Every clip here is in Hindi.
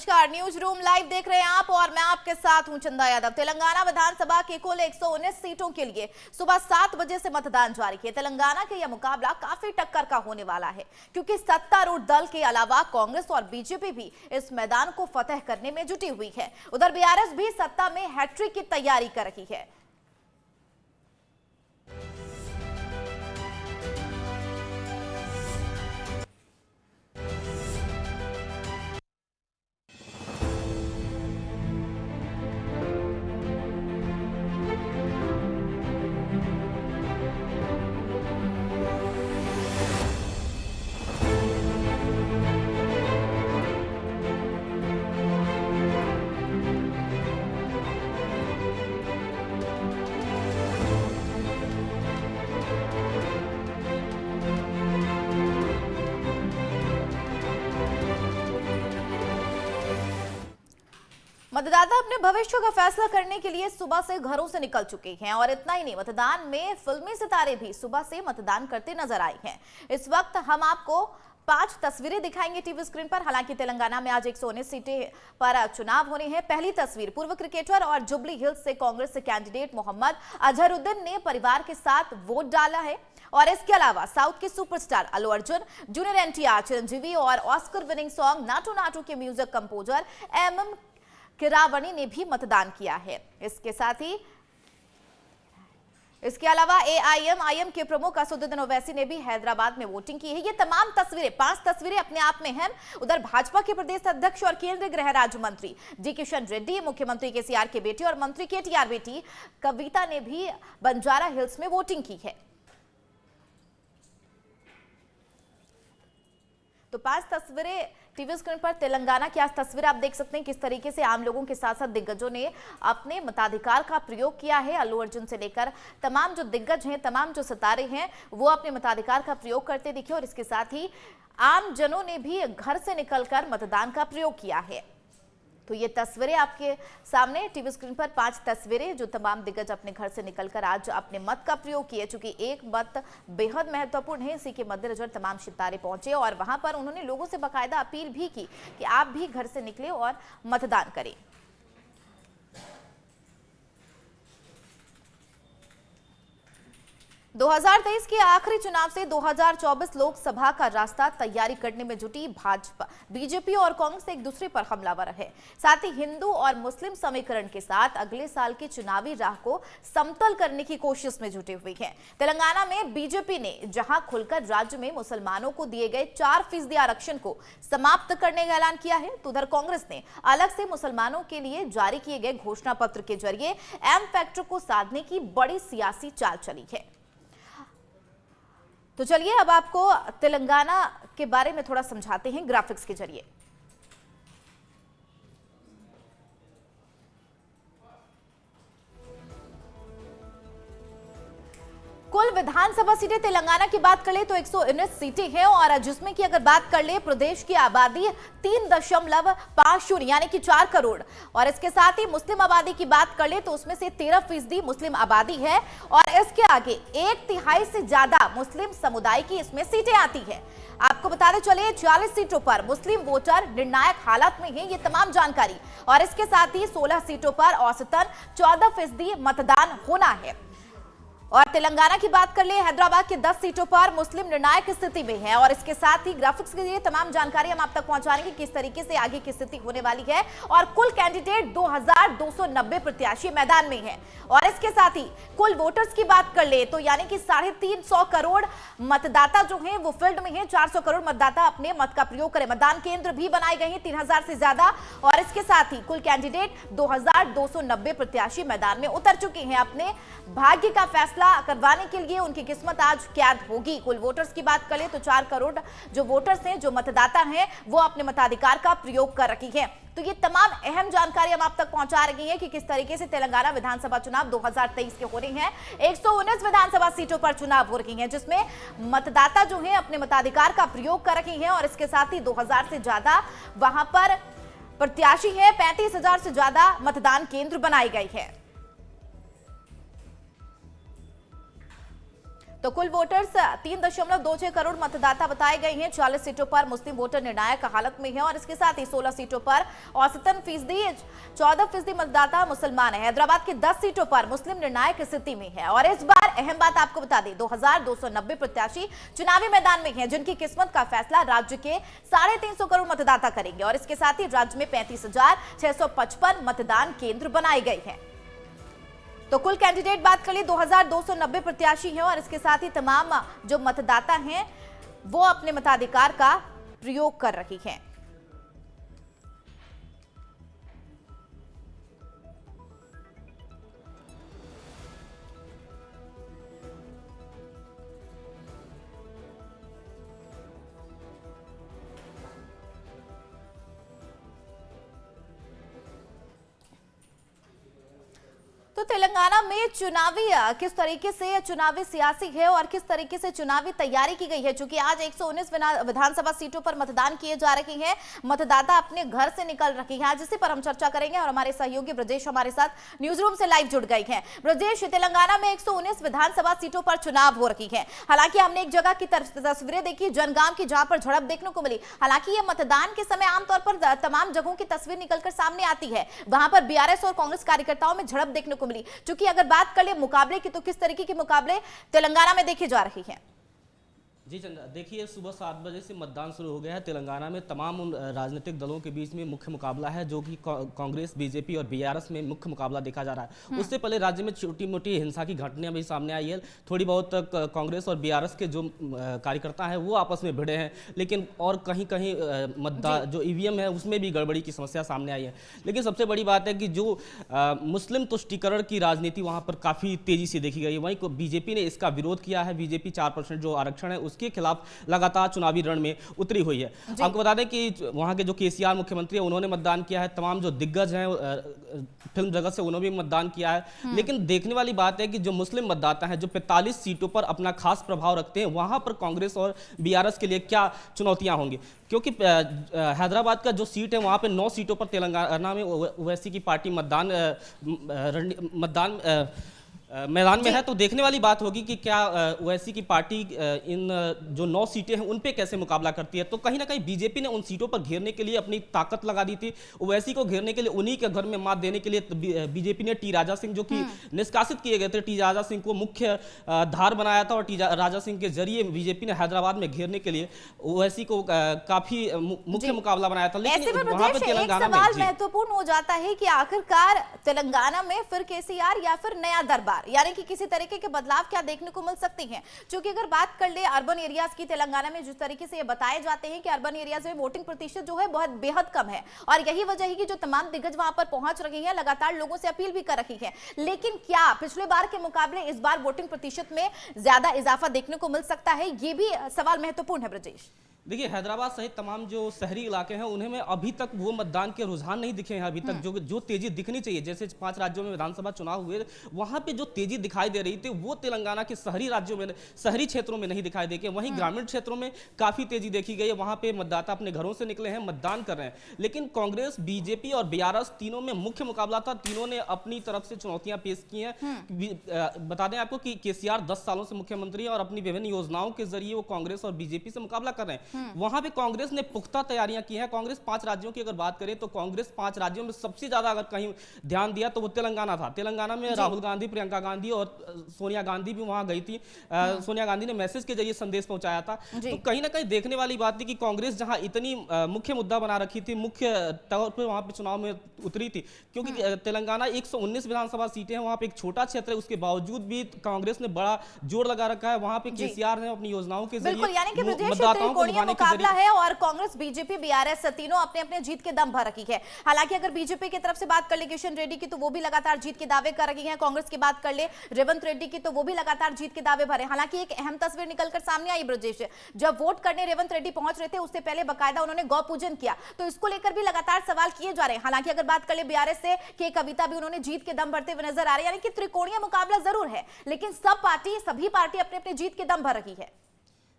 नमस्कार, न्यूज रूम लाइव देख रहे हैं आप और मैं आपके साथ हूं चंदा यादव। तेलंगाना विधानसभा की कुल 119 सीटों के लिए सुबह 7 बजे से मतदान जारी है। तेलंगाना के यह मुकाबला काफी टक्कर का होने वाला है क्योंकि सत्तारूढ़ दल के अलावा कांग्रेस और बीजेपी भी इस मैदान को फतेह करने में जुटी हुई है। उधर बीआरएस भी सत्ता में हैट्रिक की तैयारी कर रही है। मतदाता अपने भविष्य का फैसला करने के लिए सुबह से घरों से निकल चुके हैं और इतना ही नहीं, मतदान में फिल्मी सितारे भी सुबह से मतदान करते नजर आए हैं। इस वक्त हम आपको 5 तस्वीरें दिखाएंगे टीवी स्क्रीन पर। हालांकि तेलंगाना में आज 119 सीटें पर चुनाव होने हैं। पहली तस्वीर, पूर्व क्रिकेटर और जुबली हिल्स से कांग्रेस से कैंडिडेट मोहम्मद अजहरुद्दीन ने परिवार के साथ वोट डाला है। और इसके अलावा साउथ के सुपरस्टार अल्लू अर्जुन, जूनियर एनटीआर, चिरंजीवी और Oscar winning song Naatu Naatu के म्यूजिक कंपोजर एम किरावणी ने भी मतदान किया है। इसके अलावा एआईएम के प्रमुख असदुद्दीन ओवैसी ने भी हैदराबाद में वोटिंग की है। ये तमाम तस्वीरें, 5 तस्वीरें अपने आप में हैं। उधर भाजपा के प्रदेश अध्यक्ष और केंद्रीय गृह राज्य मंत्री जी किशन रेड्डी, मुख्यमंत्री केसीआर के बेटे और मंत्री केटीआर बेटी कविता ने भी बंजारा हिल्स में वोटिंग की है। तो 5 तस्वीरें टीवी स्क्रीन पर तेलंगाना की आज तस्वीर आप देख सकते हैं किस तरीके से आम लोगों के साथ साथ दिग्गजों ने अपने मताधिकार का प्रयोग किया है। अल्लू अर्जुन से लेकर तमाम जो दिग्गज हैं, तमाम जो सितारे हैं, वो अपने मताधिकार का प्रयोग करते दिखे और इसके साथ ही आम जनों ने भी घर से निकलकर मतदान का प्रयोग किया है। तो ये तस्वीरें आपके सामने टीवी स्क्रीन पर 5 तस्वीरें जो तमाम दिग्गज अपने घर से निकलकर आज अपने मत का प्रयोग किए। चूंकि एक मत बेहद महत्वपूर्ण है, इसी के मद्देनजर तमाम सितारे पहुंचे और वहां पर उन्होंने लोगों से बाकायदा अपील भी की कि आप भी घर से निकले और मतदान करें। दो 2023 के आखिरी चुनाव से 2024 लोकसभा का रास्ता तैयारी करने में जुटी भाजपा, बीजेपी और कांग्रेस एक दूसरे पर हमलावर है। साथ ही हिंदू और मुस्लिम समीकरण के साथ अगले साल की चुनावी राह को समतल करने की कोशिश में जुटे हुए हैं। तेलंगाना में बीजेपी ने जहां खुलकर राज्य में मुसलमानों को दिए गए 4% आरक्षण को समाप्त करने का ऐलान किया है, तो उधर कांग्रेस ने अलग से मुसलमानों के लिए जारी किए गए घोषणा पत्र के जरिए एम फैक्टर को साधने की बड़ी सियासी चाल चली है। तो चलिए अब आपको तेलंगाना के बारे में थोड़ा समझाते हैं ग्राफिक्स के जरिए। कुल विधानसभा सीटें तेलंगाना की बात कर ले तो 119 सीटें हैं और जिसमें की अगर बात कर ले प्रदेश की आबादी 3.50 यानी कि 4 करोड़ और इसके साथ ही मुस्लिम आबादी की बात कर ले तो उसमें से 13% मुस्लिम आबादी है और इसके आगे 1/3 से ज्यादा मुस्लिम समुदाय की इसमें सीटें आती है। आपको बताते चले 40 सीटों पर मुस्लिम वोटर निर्णायक हालत में है, ये तमाम जानकारी। और इसके साथ ही 16 सीटों पर औसतन 14% मतदान होना है। और तेलंगाना की बात कर ले, हैदराबाद के 10 सीटों पर मुस्लिम निर्णायक स्थिति में है और इसके साथ ही ग्राफिक्स के लिए तमाम जानकारी हम आप तक पहुंचाएंगे किस तरीके से आगे की स्थिति होने वाली है। और कुल कैंडिडेट 2290 प्रत्याशी मैदान में है और इसके साथ ही कुल वोटर्स की बात कर ले तो यानी कि 350 करोड़ मतदाता जो हैं वो फील्ड में है। 400 करोड़ मतदाता अपने मत का प्रयोग करें। मतदान केंद्र भी बनाए गए हैं 3000 से ज्यादा और इसके साथ ही कुल कैंडिडेट 2290 प्रत्याशी मैदान में उतर चुके हैं। अपने भाग्य का फैसला करवाने के लिए उनकी किस्मत आज कैद होगी। कुल वोटर्स की बात करें तो 4 करोड़ जो वोटर्स हैं, जो मतदाता हैं, वो अपने मताधिकार का प्रयोग कर रही हैं। तो ये तमाम अहम जानकारी हम आप तक पहुंचा रही हैं कि किस तरीके से तेलंगाना विधानसभा चुनाव 2023 के हो रहे हैं। 119 विधानसभा सीटों पर चुनाव हो रही हैं जिसमें मतदाता जो हैं अपने मताधिकार का प्रयोग कर रही हैं और इसके साथ ही 2000 से ज्यादा वहां पर प्रत्याशी हैं। 35,000 से ज्यादा मतदान केंद्र बनाए गए हैं। तो कुल वोटर्स 3.26 करोड़ मतदाता बताए गए हैं। 40 सीटों पर मुस्लिम वोटर निर्णायक हालत में है और इसके साथ ही 16 सीटों पर औसतन फीसदी 14% मतदाता मुसलमान है। हैदराबाद की 10 सीटों पर मुस्लिम निर्णायक स्थिति में है और इस बार अहम बात आपको बता दें, 2290 प्रत्याशी चुनावी मैदान में हैं, जिनकी किस्मत का फैसला राज्य के 350 करोड़ मतदाता करेंगे और इसके साथ ही राज्य में 35,655 मतदान केंद्र बनाए गए हैं। तो कुल कैंडिडेट बात कर ली 2290 प्रत्याशी हैं और इसके साथ ही तमाम जो मतदाता हैं वो अपने मताधिकार का प्रयोग कर रही हैं। तो तेलंगाना में चुनावी किस तरीके से चुनावी सियासी है और किस तरीके से चुनावी तैयारी की गई है, क्योंकि आज 119 विधानसभा सीटों पर मतदान किए जा रहे हैं, मतदाता अपने घर से निकल रहे हैं। आज इसी पर हम चर्चा करेंगे और हमारे सहयोगी ब्रजेश हमारे साथ न्यूज रूम से लाइव जुड़ गए हैं। ब्रजेश, तेलंगाना में 119 विधानसभा सीटों पर चुनाव हो रही है। हालांकि हमने एक जगह की तस्वीरें देखी जनगांव की, जहां पर झड़प देखने को मिली। हालांकि ये मतदान के समय आमतौर पर तमाम जगहों की तस्वीर निकलकर सामने आती है, वहां पर बीआरएस और कांग्रेस कार्यकर्ताओं में झड़प देखने को मिली। क्योंकि अगर बात कर ले मुकाबले की, तो किस तरीके के मुकाबले तेलंगाना में देखे जा रहे हैं? जी चंद्र, देखिए सुबह 7 बजे से मतदान शुरू हो गया है। तेलंगाना में तमाम राजनीतिक दलों के बीच में मुख्य मुकाबला है, जो कि कांग्रेस, बीजेपी और बीआरएस में मुख्य मुकाबला देखा जा रहा है। उससे पहले राज्य में छोटी मोटी हिंसा की घटनाएं भी सामने आई है। थोड़ी बहुत कांग्रेस और बीआरएस के जो कार्यकर्ता हैं वो आपस में भिड़े हैं, लेकिन और कहीं कहीं मतदान जो ईवीएम है उसमें भी गड़बड़ी की समस्या सामने आई है। लेकिन सबसे बड़ी बात है कि जो मुस्लिम तुष्टीकरण की राजनीति वहाँ पर काफ़ी तेजी से देखी गई है। वहीं बीजेपी ने इसका विरोध किया है। बीजेपी 4% जो आरक्षण है के खिलाफ लगातार चुनावी रण में उतरी हुई है। आपको बता दें कि वहां के जो केसीआर मुख्यमंत्री है उन्होंने मतदान किया है, तमाम जो दिग्गज हैं फिल्म जगत से उन्होंने भी मतदान किया है। लेकिन देखने वाली बात है कि जो मुस्लिम मतदाता हैं जो 45 सीटों पर अपना खास प्रभाव रखते हैं, वहां पर कांग्रेस और बीआरएस के लिए क्या चुनौतियां होंगी, क्योंकि हैदराबाद का जो सीट है वहां पे 9 सीटों पर तेलंगाना में ओवैसी की पार्टी मतदान मैदान में है। तो देखने वाली बात होगी कि क्या ओवैसी की पार्टी इन जो 9 सीटें हैं उन पे कैसे मुकाबला करती है। तो कहीं ना कहीं बीजेपी ने उन सीटों पर घेरने के लिए अपनी ताकत लगा दी थी। ओवैसी को घेरने के लिए, उन्हीं के घर में मात देने के लिए बीजेपी ने टी राजा सिंह, जो कि निष्कासित किए गए थे, टी राजा सिंह को मुख्य धार बनाया था और टी राजा सिंह के जरिए बीजेपी ने हैदराबाद में घेरने के लिए ओवैसी को काफी मुख्य मुकाबला बनाया था। लेकिन वहां पर तेलंगाना में महत्वपूर्ण हो जाता है कि आखिरकार तेलंगाना में फिर केसीआर या फिर नया दरबार, यानी कि किसी तरीके के बदलाव क्या देखने को मिल सकते हैं। क्योंकि अगर बात कर ले अर्बन एरियाज की, तेलंगाना में जिस तरीके से ये बताए जाते हैं कि अर्बन एरियाज में वोटिंग प्रतिशत जो है बहुत बेहद कम है और यही वजह है कि जो तमाम दिग्गज वहां पर पहुंच रहे हैं, लगातार लोगों से अपील भी कर रही है। लेकिन क्या पिछले बार के मुकाबले इस बार वोटिंग प्रतिशत में ज्यादा इजाफा देखने को मिल सकता है? ये भी सवाल महत्वपूर्ण है ब्रजेश। देखिए, हैदराबाद सहित तमाम जो शहरी इलाके हैं उन्हें में अभी तक वो मतदान के रुझान नहीं दिखे हैं अभी तक, जो तेजी दिखनी चाहिए। जैसे 5 राज्यों में विधानसभा चुनाव हुए, वहां पे जो तेजी दिखाई दे रही थी वो तेलंगाना के शहरी राज्यों में, शहरी क्षेत्रों में नहीं दिखाई दे। वहीं ग्रामीण क्षेत्रों में काफी तेजी देखी गई है। वहां पे मतदाता अपने घरों से निकले हैं, मतदान कर रहे हैं। लेकिन कांग्रेस, बीजेपी और बीआरएस तीनों में मुख्य मुकाबला था। तीनों ने अपनी तरफ से चुनौतियां पेश की हैं। बता दें आपको कि केसीआर 10 सालों से मुख्यमंत्री है और अपनी विभिन्न योजनाओं के जरिए वो कांग्रेस और बीजेपी से मुकाबला कर रहे हैं। वहां पे कांग्रेस ने पुख्ता तैयारियां की हैं। कांग्रेस 5 राज्यों की अगर बात करें तो कांग्रेस 5 राज्यों में सबसे ज्यादा अगर कहीं ध्यान दिया तो वो तेलंगाना था। तेलंगाना में राहुल गांधी, प्रियंका गांधी और सोनिया गांधी भी वहां गई थी। सोनिया गांधी ने मैसेज के जरिए संदेश पहुंचाया था। तो कहीं ना कहीं देखने वाली बात थी कि कांग्रेस जहां इतनी मुख्य मुद्दा बना रखी थी, मुख्य तौर पर वहां पे चुनाव में उतरी थी, क्योंकि तेलंगाना 119 विधानसभा सीटें हैं, वहां पे एक छोटा क्षेत्र है, उसके बावजूद भी कांग्रेस ने बड़ा जोर लगा रखा है। वहां पे केसीआर ने अपनी योजनाओं के जरिए मतदाताओं को लुभाने के जरिए है और कांग्रेस, बीजेपी, बीआरएस तीनों अपने अपने जीत के दम भर रखी है। हालांकि अगर बीजेपी की तरफ से बात कर ले किशन रेड्डी की, तो वो भी लगातार जीत के दावे कर रही हैं। कांग्रेस की बात कर ले रेवंत रेड्डी की, तो वो भी लगातार जीत के दावे भरे। हालांकि एक अहम तस्वीर निकलकर सामने आई ब्रजेश, जब वोट करने रेवंत रेड्डी पहुंच रहे थे उससे पहले बाकायदा उन्होंने गौ पूजन किया, तो इसको लेकर भी लगातार सवाल किए जा रहे हैं। हालांकि अगर बात कर ले बीआरएस से के कविता भी उन्होंने जीत के दम भरते हुए नजर आ रहे हैं। यानी कि त्रिकोणीय मुकाबला जरूर है, लेकिन सभी पार्टी अपने अपने जीत के दम भर रही है।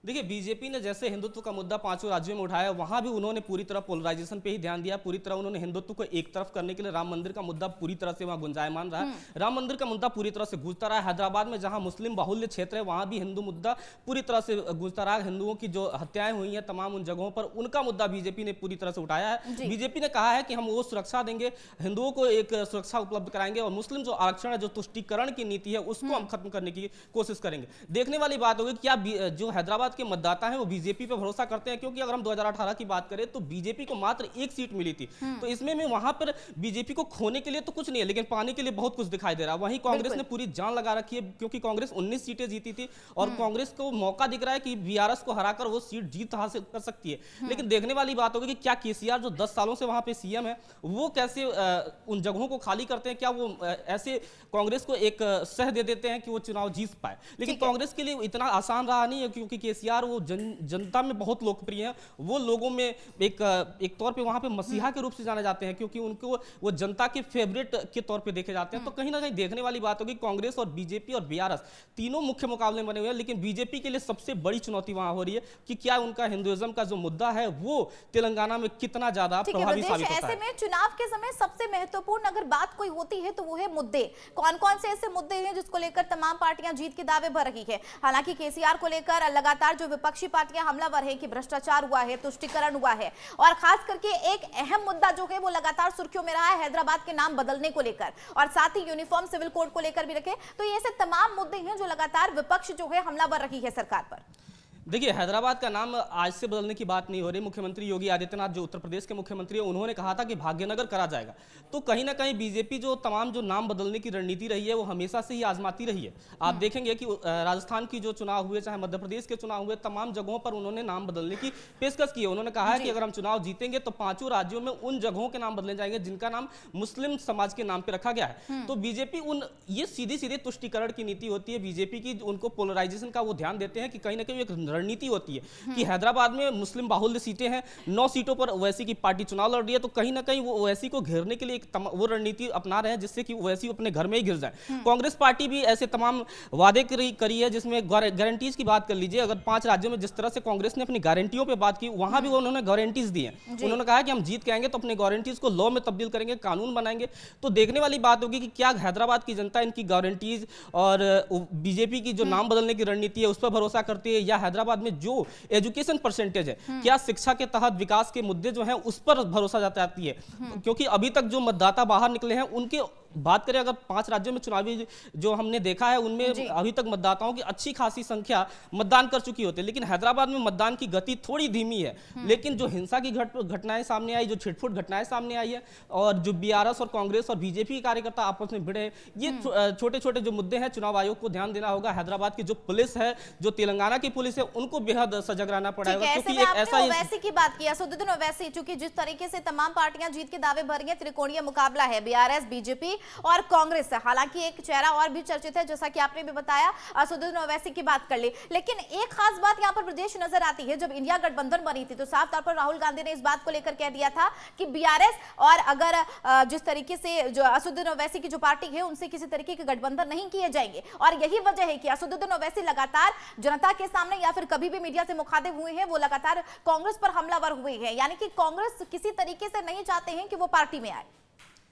देखिए, बीजेपी ने जैसे हिंदुत्व का मुद्दा पांचों राज्यों में उठाया, वहां भी उन्होंने पूरी तरह पोलराइजेशन पे ही ध्यान दिया। पूरी तरह उन्होंने हिंदुत्व को एक तरफ करने के लिए राम मंदिर का मुद्दा पूरी तरह से वहां गुंजायमान रहा है। राम मंदिर का मुद्दा पूरी तरह से गूंजता रहा है। हैदराबाद में जहां मुस्लिम बाहुल्य क्षेत्र है, वहां भी हिंदू मुद्दा पूरी तरह से गूंजता रहा है। हिंदुओं की जो हत्याएं हुई हैं तमाम उन जगहों पर, उनका मुद्दा बीजेपी ने पूरी तरह से उठाया है। बीजेपी ने कहा है कि हम वो सुरक्षा देंगे, हिंदुओं को एक सुरक्षा उपलब्ध कराएंगे और मुस्लिम जो आरक्षण है, जो तुष्टीकरण की नीति है, उसको हम खत्म करने की कोशिश करेंगे। देखने वाली बात होगी क्या जो हैदराबाद के मतदाता हैं वो बीजेपी पे भरोसा करते हैं, क्योंकि अगर हम 2018 की बात करें तो बीजेपी को मात्र एक सीट मिली थी। तो इसमें में वहां पर बीजेपी को खोने के लिए तो कुछ नहीं है, लेकिन पाने के लिए बहुत कुछ दिखाई दे रहा है। वहीं कांग्रेस ने पूरी जान लगा रखी है, क्योंकि कांग्रेस 19 सीटें जीती थी और कांग्रेस को मौका दिख रहा है कि बीआरएस को हराकर वो सीट जीत हासिल कर सकती है। लेकिन देखने वाली बात होगी कि क्या केसीआर जो 10 सालों से वहां पे सीएम है, वो कैसे उन जगहों को खाली करते हैं। क्या वो ऐसे कांग्रेस को एक सह दे देते हैं कि वो चुनाव जीत पाए। लेकिन कांग्रेस के लिए इतना आसान रहा नहीं है, क्योंकि केसीआर वो जनता में बहुत लोकप्रिय है। वो लोगों में एक तौर पे वहां पे मसीहा के रूप से जाने जाते हैं, क्योंकि उनको वो जनता के फेवरेट के तौर पे देखे जाते हैं। तो कहीं ना कहीं देखने वाली बात होगी, कांग्रेस और बीजेपी और बीआरएस तीनों मुख्य मुकाबले बने हुए हैं। लेकिन बीजेपी के लिए सबसे बड़ी चुनौती वहां हो रही है कि क्या उनका हिंदुइज्म का जो मुद्दा है वो तेलंगाना में कितना ज्यादा प्रभावी साबित होता है। ऐसे में चुनाव के समय सबसे महत्वपूर्ण अगर बात कोई होती है तो वो है मुद्दे। कौन कौन से ऐसे मुद्दे हैं जिसको लेकर तमाम पार्टियां जीत के दावे भर रही है। हालांकि केसीआर को लेकर लगातार जो विपक्षी पार्टियां हमलावर है कि भ्रष्टाचार हुआ है, तुष्टीकरण हुआ है, और खास करके एक अहम मुद्दा जो है वो लगातार सुर्खियों में रहा है हैदराबाद के नाम बदलने को लेकर, और साथ ही यूनिफॉर्म सिविल कोड को लेकर भी रखे। तो ये ऐसे तमाम मुद्दे हैं जो लगातार विपक्ष जो है हमलावर रही है सरकार पर। देखिए, हैदराबाद का नाम आज से बदलने की बात नहीं हो रही। मुख्यमंत्री योगी आदित्यनाथ जो उत्तर प्रदेश के मुख्यमंत्री हैं, उन्होंने कहा था कि भाग्यनगर करा जाएगा। तो कहीं ना कहीं बीजेपी जो तमाम जो नाम बदलने की रणनीति रही है वो हमेशा से ही आजमाती रही है। आप देखेंगे कि राजस्थान की जो चुनाव हुए, चाहे मध्य प्रदेश के चुनाव हुए, तमाम जगहों पर उन्होंने नाम बदलने की पेशकश की है। उन्होंने कहा है कि अगर हम चुनाव जीतेंगे तो पांचों राज्यों में उन जगहों के नाम बदले जाएंगे जिनका नाम मुस्लिम समाज के नाम पे रखा गया है। तो बीजेपी ये सीधी सीधी तुष्टीकरण की नीति होती है बीजेपी की। उनको पोलराइजेशन का वो ध्यान देते हैं कि कहीं ना कहीं एक रणनीति होती है कि हैदराबाद में मुस्लिम बाहुल्य सीटें हैं, 9 सीटों पर ओवैसी की पार्टी चुनाव लड़ रही है। तो कहीं ना कहीं वो ओवैसी को घेरने के लिए वो रणनीति अपना रहे हैं जिससे कि ओवैसी अपने घर में ही गिर जाए। कांग्रेस पार्टी भी ऐसे तमाम वादे करी है, जिसमें गारंटीज की बात कर लीजिए। अगर 5 राज्यों में जिस तरह से कांग्रेस ने अपनी गारंटियों पर बात की, वहां भी उन्होंने गारंटीज दी हैं। उन्होंने कहा कि हम जीत के आएंगे तो अपने गारंटीज को लॉ में तब्दील करेंगे, कानून बनाएंगे। तो देखने वाली बात होगी कि क्या हैदराबाद की जनता इनकी गारंटीज और बीजेपी की जो नाम बदलने की रणनीति है उस पर भरोसा करती है, या हैदराबाद में जो एजुकेशन परसेंटेज है, क्या शिक्षा के तहत विकास के मुद्दे जो हैं उस पर भरोसा जताती है। क्योंकि अभी तक जो मतदाता बाहर निकले हैं उनके बात करें, अगर 5 राज्यों में चुनावी जो हमने देखा है उनमें अभी तक मतदाताओं की अच्छी खासी संख्या मतदान कर चुकी होती है। लेकिन हैदराबाद में मतदान की गति थोड़ी धीमी है। लेकिन जो हिंसा की घटनाएं सामने आई, जो छिटफुट घटनाएं सामने आई है, और जो बीआरएस और कांग्रेस और बीजेपी के कार्यकर्ता आपस में भिड़े, ये छोटे छोटे जो मुद्दे हैं, चुनाव आयोग को ध्यान देना होगा। हैदराबाद की जो पुलिस है, जो तेलंगाना की पुलिस है, उनको बेहद सजग रहना पड़ेगा। क्योंकि एक ऐसा ओवैसी की बात की, असदुद्दीन ओवैसी, चूंकि जिस तरीके से तमाम पार्टियां जीत के दावे भर रही हैं, त्रिकोणीय मुकाबला है बीआरएस, बीजेपी और कांग्रेस। हालांकि एक चेहरा और भी चर्चित है, जैसा कि आपने भी बताया, असदुद्दीन ओवैसी की बात कर ली। लेकिन एक खास बात यहां पर प्रदेश नजर आती है, जब इंडिया गठबंधन बनी थी तो साफ तौर पर राहुल गांधी ने इस बात को लेकर कह दिया था कि बीआरएस और अगर जिस तरीके से जो असदुद्दीन ओवैसी की जो पार्टी है उनसे किसी तरीके के गठबंधन नहीं किए जाएंगे। और यही वजह है कि असदुद्दीन ओवैसी लगातार जनता के सामने या फिर कभी भी मीडिया से मुखातिब हुए हैं, वो लगातार कांग्रेस पर हमलावर हुए हैं। यानी कि कांग्रेस किसी तरीके से नहीं चाहते हैं कि वो पार्टी में आए।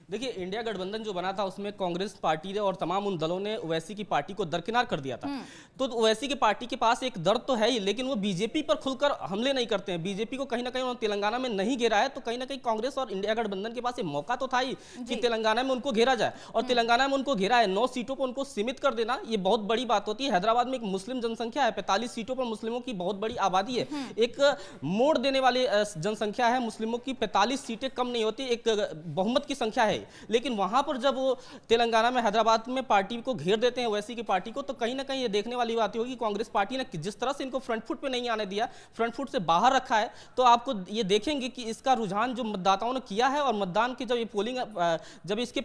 देखिए, इंडिया गठबंधन जो बना था उसमें कांग्रेस पार्टी ने और तमाम उन दलों ने ओवैसी की पार्टी को दरकिनार कर दिया था। तो ओवैसी की पार्टी के पास एक दर्द तो है ही, लेकिन वो बीजेपी पर खुलकर हमले नहीं करते हैं। बीजेपी को कहीं ना कहीं उन्होंने तेलंगाना में नहीं घेरा है, तो कहीं ना कहीं कांग्रेस और इंडिया गठबंधन के पास एक मौका तो था ही कि तेलंगाना में उनको घेरा जाए, और तेलंगाना में उनको घेरा है। 9 सीटों पर उनको सीमित कर देना ये बहुत बड़ी बात होती है। हैदराबाद में एक मुस्लिम जनसंख्या है, 45 सीटों पर मुस्लिमों की बहुत बड़ी आबादी है। एक मोड़ देने वाली जनसंख्या है, मुस्लिमों की 45 सीटें कम नहीं होती, एक बहुमत की संख्या है। लेकिन वहां पर जब वो तेलंगाना में, हैदराबाद में पार्टी को घेर देते हैं ओवैसी की पार्टी को, तो कहीं ना कहीं ये देखने वाली बात होगी कि कांग्रेस पार्टी ने जिस तरह से इनको फ्रंट फुट पे नहीं आने दिया, फ्रंट फुट से बाहर रखा है, तो आपको ये देखेंगे कि इसका रुझान जो मतदाताओं ने किया है, और मतदान की जब ये पोलिंग, जब इसके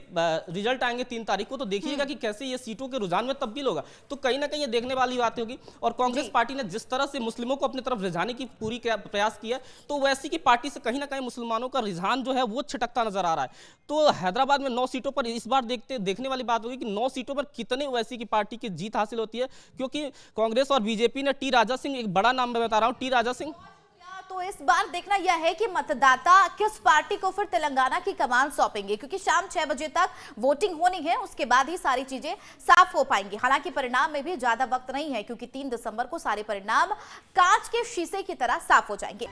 रिजल्ट आएंगे 3 तारीख को, तो देखिएगा कि कैसे ये सीटों के रुझान में तब्दील होगा। तो कहीं ना कहीं ये देखने वाली बात होगी। और कांग्रेस पार्टी ने जिस तरह से मुस्लिमों को अपनी तरफ रिझाने की पूरी प्रयास किया, तो ओवैसी की पार्टी से कहीं ना कहीं मुसलमानों का रुझान जो है वो छिटकता नजर आ रहा है। तो हैदराबाद में 9 सीटों पर इस बार देखने वाली बात होगी कि 9 सीटों पर कितने ओवैसी की पार्टी की जीत हासिल होती है, क्योंकि कांग्रेस और बीजेपी ने टी राजा सिंह, एक बड़ा नाम मैं बता रहा हूं, टी राजा सिंह। तो इस बार देखना यह है कि मतदाता किस पार्टी को फिर तेलंगाना की कमान सौंपेंगे, क्योंकि शाम 6 बजे तक वोटिंग होनी है, उसके बाद ही सारी चीजें साफ हो पाएंगी। हालांकि परिणाम में भी ज्यादा वक्त नहीं है, क्योंकि 3 दिसंबर को सारे परिणाम कांच के शीशे की तरह साफ हो जाएंगे।